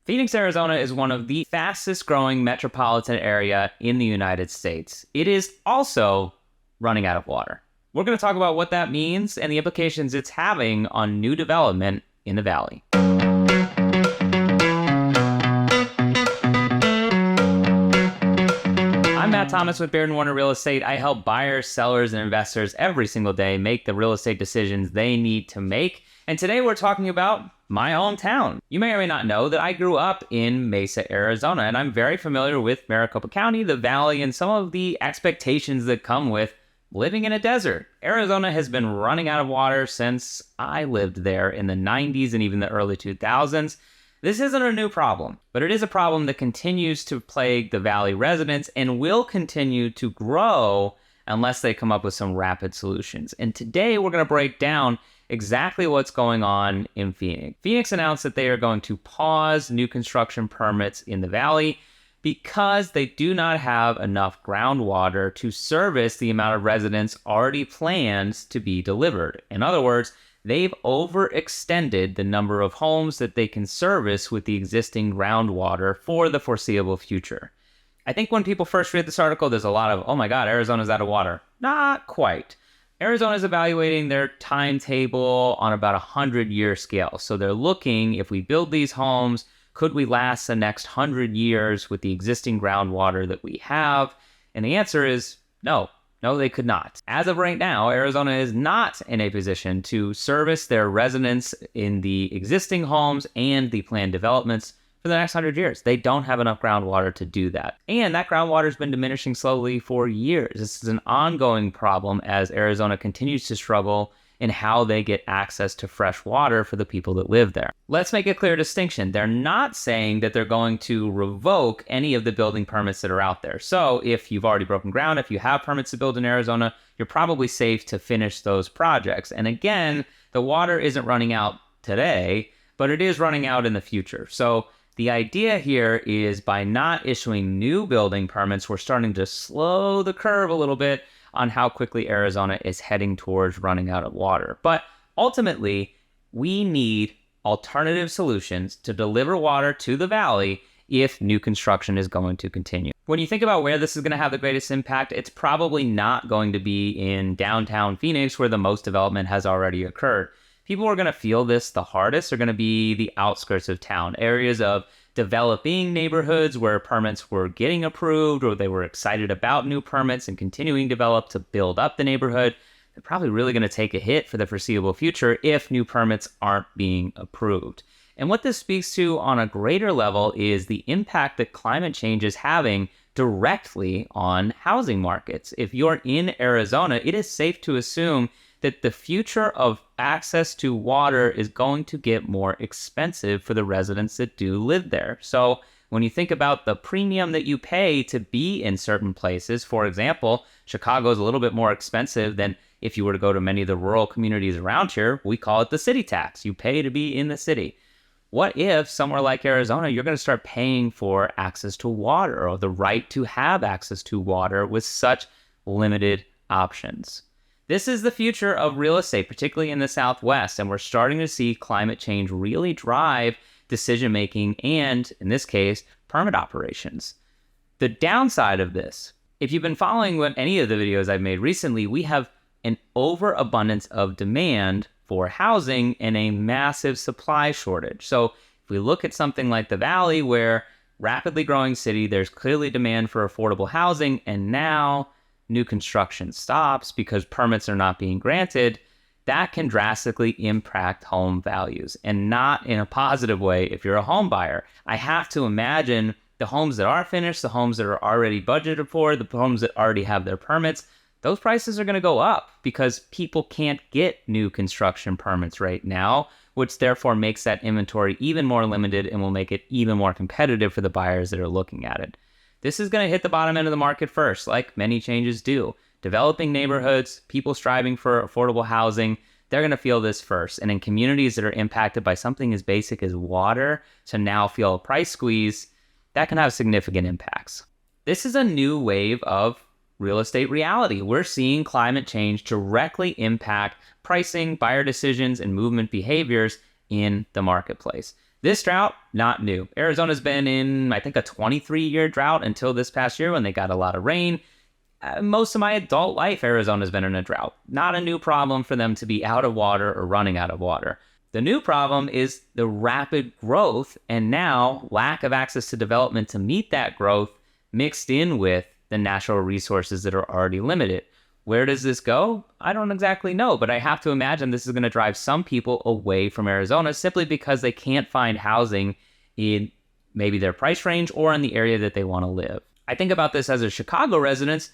Phoenix, Arizona is one of the fastest growing metropolitan area in the United States. It is also running out of water. We're going to talk about what that means and the implications it's having on new development in the valley. I'm Matt Thomas with Baird & Warner Real Estate. I help buyers, sellers, and investors every single day make the real estate decisions they need to make. And today we're talking about my hometown. You may or may not know that I grew up in Mesa, Arizona, and I'm very familiar with Maricopa County, the valley, and some of the expectations that come with living in a desert. Arizona has been running out of water since I lived there in the 90s and even the early 2000s. This isn't a new problem, but it is a problem that continues to plague the valley residents and will continue to grow unless they come up with some rapid solutions. And today we're going to break down exactly what's going on in Phoenix. Phoenix announced that they are going to pause new construction permits in the valley because they do not have enough groundwater to service the amount of residents already planned to be delivered. In other words, they've overextended the number of homes that they can service with the existing groundwater for the foreseeable future. I think when people first read this article, there's a lot of, oh my God, Arizona's out of water. Not quite. Arizona is evaluating their timetable on about a 100-year scale. So they're looking, if we build these homes, could we last the next 100 years with the existing groundwater that we have? And the answer is no. No, they could not. As of right now, Arizona is not in a position to service their residents in the existing homes and the planned developments for the next 100 years. They don't have enough groundwater to do that. And that groundwater has been diminishing slowly for years. This is an ongoing problem as Arizona continues to struggle in how they get access to fresh water for the people that live there. Let's make a clear distinction. They're not saying that they're going to revoke any of the building permits that are out there. So if you've already broken ground, if you have permits to build in Arizona, you're probably safe to finish those projects. And again, the water isn't running out today, but it is running out in the future. So the idea here is by not issuing new building permits, we're starting to slow the curve a little bit on how quickly Arizona is heading towards running out of water. But ultimately, we need alternative solutions to deliver water to the valley if new construction is going to continue. When you think about where this is going to have the greatest impact, it's probably not going to be in downtown Phoenix where the most development has already occurred. People who are going to feel this the hardest are going to be the outskirts of town, areas of developing neighborhoods where permits were getting approved or they were excited about new permits and continuing to develop to build up the neighborhood. They're probably really going to take a hit for the foreseeable future if new permits aren't being approved. And what this speaks to on a greater level is the impact that climate change is having directly on housing markets. If you're in Arizona, it is safe to assume that the future of access to water is going to get more expensive for the residents that do live there. So when you think about the premium that you pay to be in certain places, for example, Chicago is a little bit more expensive than if you were to go to many of the rural communities around here. We call it the city tax. You pay to be in the city. What if somewhere like Arizona, you're going to start paying for access to water or the right to have access to water with such limited options? This is the future of real estate, particularly in the Southwest, and we're starting to see climate change really drive decision-making and, in this case, permit operations. The downside of this, if you've been following any of the videos I've made recently, we have an overabundance of demand for housing and a massive supply shortage. So if we look at something like the Valley, where rapidly growing city, there's clearly demand for affordable housing, and now new construction stops because permits are not being granted, that can drastically impact home values, and not in a positive way if you're a home buyer. I have to imagine the homes that are finished, the homes that are already budgeted for, the homes that already have their permits, those prices are going to go up because people can't get new construction permits right now, which therefore makes that inventory even more limited and will make it even more competitive for the buyers that are looking at it. This is going to hit the bottom end of the market first, like many changes do. Developing neighborhoods, people striving for affordable housing, they're going to feel this first. And in communities that are impacted by something as basic as water to now feel a price squeeze, that can have significant impacts. This is a new wave of real estate reality. We're seeing climate change directly impact pricing, buyer decisions, and movement behaviors in the marketplace. This drought, not new. Arizona's been in, I think, a 23-year drought until this past year when they got a lot of rain. Most of my adult life, Arizona's been in a drought. Not a new problem for them to be out of water or running out of water. The new problem is the rapid growth and now lack of access to development to meet that growth mixed in with the natural resources that are already limited. Where does this go? I don't exactly know, but I have to imagine this is going to drive some people away from Arizona simply because they can't find housing in maybe their price range or in the area that they want to live. I think about this as a Chicago resident.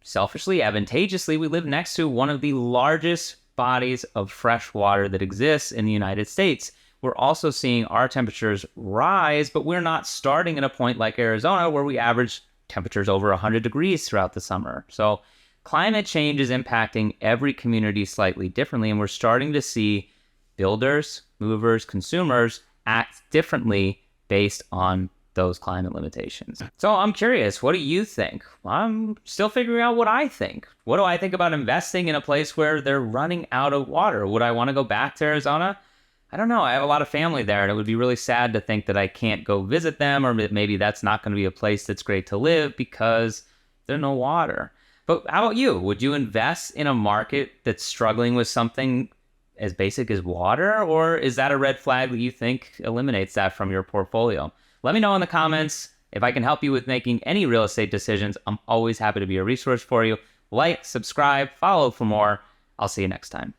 Selfishly, advantageously, we live next to one of the largest bodies of fresh water that exists in the United States. We're also seeing our temperatures rise, but we're not starting at a point like Arizona where we average temperatures over 100 degrees throughout the summer. So climate change is impacting every community slightly differently, and we're starting to see builders, movers, consumers act differently based on those climate limitations. So I'm curious, what do you think? I'm still figuring out what I think. What do I think about investing in a place where they're running out of water? Would I want to go back to Arizona? I don't know. I have a lot of family there, and it would be really sad to think that I can't go visit them, or maybe that's not going to be a place that's great to live because there's no water. But how about you? Would you invest in a market that's struggling with something as basic as water, or is that a red flag that you think eliminates that from your portfolio? Let me know in the comments. If I can help you with making any real estate decisions, I'm always happy to be a resource for you. Like, subscribe, follow for more. I'll see you next time.